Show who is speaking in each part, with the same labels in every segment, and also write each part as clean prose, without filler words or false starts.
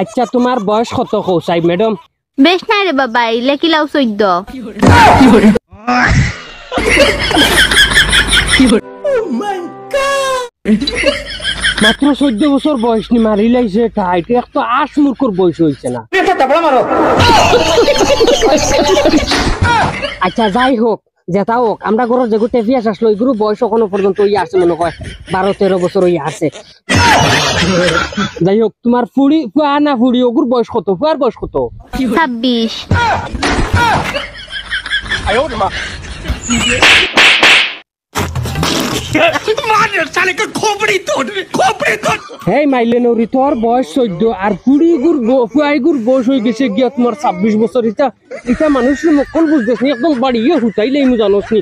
Speaker 1: আচ্ছা তোমার বয়স কত কৌসাই ম্যাডাম?
Speaker 2: বেশ নাই রে বাবা, ইলে কিলাও 14।
Speaker 1: মাত্র 14 বছর বয়স নি মারি লাইছে এটা তো আশ মূর্খর বয়স হয়েছে না। আচ্ছা যাই হোক যেটা হোক, আমরা ঘরের যে টেফিয়াস আসলো এগুলো বয়স এখনো পর্যন্ত ওই আছে, মনে হয় 12-13 বছর ওই আছে। যাই হোক তোমার ফুড়ি ফুয়া না ফুড়ি ওগুর বয়স কত? ফুয়ার বয়স কত?
Speaker 2: 26।
Speaker 1: হেই মাইলে নৌরি তোর বয়স 14 আর ফুড়ি গুর ফুয়াই গুর বয়স হয়ে গেছে গিয়া তোমার 26 বছর। এটা মানুষের মক্কল বুঝতেছ নি, একদম বাড়িয়ে হুতাইলেই মু জানোস নি।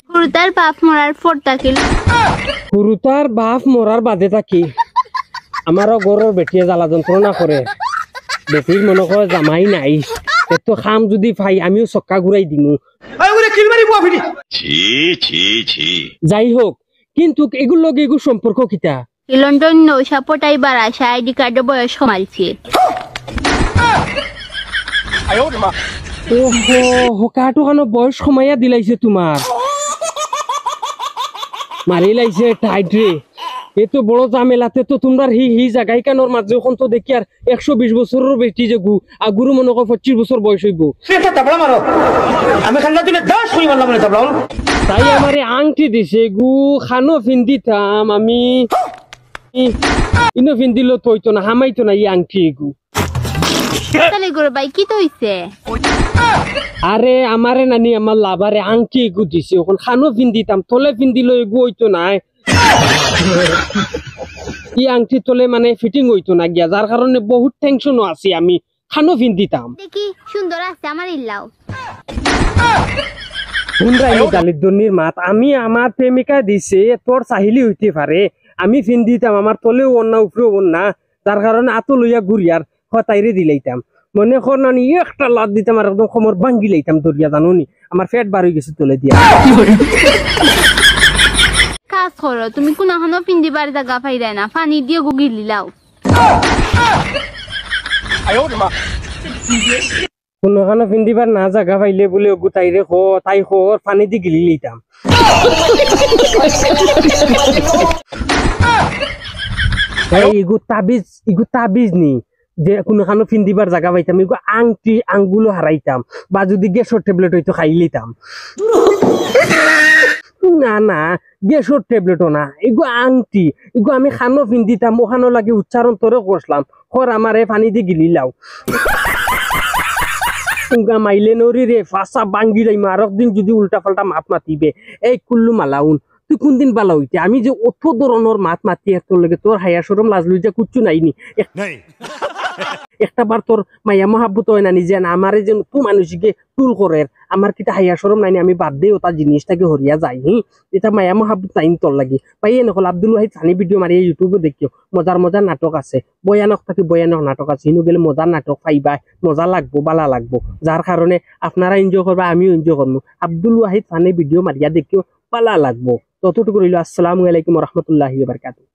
Speaker 2: গুরুতার বাপ মরার পর তাকিল
Speaker 1: গুরুতার বাপ মরার বাদে থাকি আমারও গরুর বেটিয়ে জ্বালা যন্ত্রণা করে। বেটির মনে করে জামাই নাই, তো খাম যদি ভাই আমিও চক্কা ঘুরাই দিমু। যাই হোক কিন্তু এগুলো সম্পর্ক কিতা?
Speaker 2: লন্ডন নৌশা পটাইবার আশা আইডি কার্ডে বয়স কমাইছে।
Speaker 1: ওহো হোকাটো কানো বয়স কমাইয়া দিলাইছে তোমার, মারি লাইছে টাইট রে। এতো বড় ঝামেলাতে তো তোমরা হি জায়গায় কানোর মাঝে এখন তো দেখি আর 120 বছরের বেটি যে গু আগুরু মনে কর 25 বছর বয়স হইব। তাই আমারে আংটি দিছে গু খানো ফিন্দিতাম আমি, ইনো ফিন্দিল তৈতো না হামাইতো না এই আংটি গু।
Speaker 2: তাহলে গুরু ভাই কি তো হইছে?
Speaker 1: আরে আমারে নানি আমার লাভারে আংটি এগু দিছে, ওখান খানো ফিন্দিতাম তলে ফিন্দিল এগু হইতো না। ই আংটি তলে মানে ফিটিং হইতো না গিয়া, যার কারণে বহুত টেনশনও আছি আমি, খানো ফিন্দিতাম।
Speaker 2: দেখি সুন্দর আছে আমার ইল্লাও।
Speaker 1: দালিদ্দনির মাত আমি আমার প্রেমিকা দিছে তোর চাহিলি হইতে পারে, আমি ফিন্দিতাম আমার তলেও অন্যা উপরেও অন্যা, যার কারণে আতো লইয়া ঘুরিয়ার হতাইরে দিলাইতাম। মনে কর নানি একটা লাদ দিতাম আর একদম খমর ভাঙ্গি লাইতাম দরিয়া, জানো নি আমার ফেট বার হয়ে গেছে তলে দিয়া।
Speaker 2: কাজ করো তুমি, কোন এখনো পিন্দিবার জায়গা পাইলে না, পানি দিয়ে গুগি লিলাও।
Speaker 1: কোনো খানো ফিন্দিবার না জায়গা পাইলে বলে গোটাইরে তাই পানি দি গিলি লইতাম। ইগু তাবিজ নি যে কোনো খানো ফিন্দিবার জায়গা পাইতাম, এগু আংটি আঙ্গুলো হারাইতাম, বা যদি গ্যাসের ট্যাবলেট হইতো খাই লিতাম। না গ্যাসের ট্যাবলেটও না, এগু আংটি এগু আমি খানো ফিন্দিতাম, ওখানো লাগে উচ্চারণ তোরে করলাম খর আমারে পানি দি গিলি লাও। মাইলে নরি রে ফাঁসা বাঙ্গি যাই মারক দিন যদি উল্টা পাল্টা মাত মাতিবে এই কুল্লু মালাউন তুই কোন দিন বালা হইতে আমি যে অত ধরনের মাত মাতি তোর লাগে তোর হায়া সরম লাজ লইজা কুচ্ছু নাইনি। একটা বার তোর মাইয়া মহাব্বত হয় না নিজে না আমারে যে তু মানুষকে টুল করে আমার কিটা হাইয়া সরম নাইনি, আমি বাদ দিয়ে ওটা জিনিসটাকে হরিয়া যাই। এটা মায়া মহাব্বত নাইন তোর লাগি পাইয়ে নকল আব্দুল ওয়াহিদ সানি ভিডিও মারিয়ে ইউটিউবে দেখিও মজার নাটক আছে, ভয়ানক থাকি ভয়ানক নাটক আছে, ইনু গেলে মজার নাটক পাইবা, মজা লাগবো বালা লাগবো, যার কারণে আপনারা এনজয় করবা আমিও এনজয় করবো। আব্দুল ওয়াহিদ সানি ভিডিও মারিয়া দেখিও বালা লাগবো। ততটুকু রইল। আসসালামু আলাইকুম রহমতুল্লাহি ওয়া বারাকাতুহু।